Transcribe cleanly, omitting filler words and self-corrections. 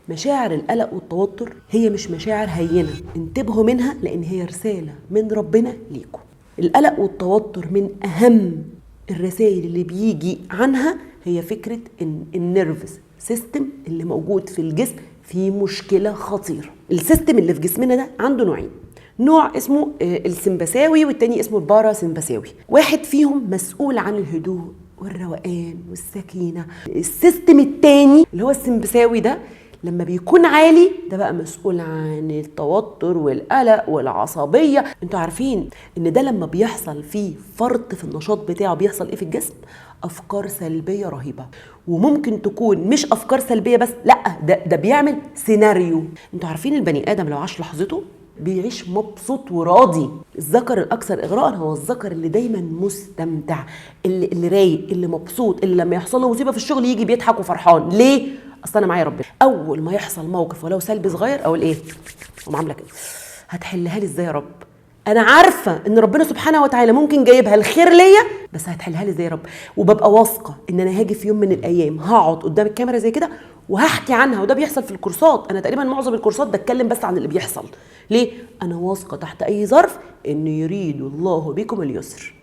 مشاعر القلق والتوتر هي مش مشاعر هينة، انتبهوا منها لان هي رسالة من ربنا ليكم. القلق والتوتر من اهم الرسائل اللي بيجي عنها هي فكرة ان النيرفس سيستم اللي موجود في الجسم فيه مشكلة خطيرة. السيستم اللي في جسمنا ده عنده نوعين، نوع اسمه السمبثاوي والتاني اسمه الباراسمبثاوي. واحد فيهم مسؤول عن الهدوء والروقان والسكينة. السيستم التاني اللي هو السمبثاوي ده لما بيكون عالي ده بقى مسؤول عن التوتر والقلق والعصبية. انتوا عارفين ان ده لما بيحصل فيه فرط في النشاط بتاعه بيحصل ايه في الجسم؟ افكار سلبية رهيبة، وممكن تكون مش افكار سلبية بس، لا ده بيعمل سيناريو. انتوا عارفين البني ادم لو عاش لحظته بيعيش مبسوط وراضي. الذكر الاكثر اغراء هو الذكر اللي دايما مستمتع، اللي رايق، اللي مبسوط، اللي لما يحصل له مصيبه في الشغل يجي بيضحك وفرحان. ليه؟ اصل انا معايا ربنا. اول ما يحصل موقف ولو سلبي صغير اقول ايه؟ اقوم عامله كده، هتحلها لي ازاي يا رب؟ انا عارفه ان ربنا سبحانه وتعالى ممكن جايبها الخير ليا، بس هتحلها لي ازاي يا رب؟ وببقى واثقه ان انا هاجي في يوم من الايام هقعد قدام الكاميرا زي كده وهحكي عنها. وده بيحصل في الكورسات، انا تقريبا معظم الكورسات بتكلم بس عن اللي بيحصل. ليه؟ انا واثقه تحت اي ظرف ان يريد الله بكم اليسر.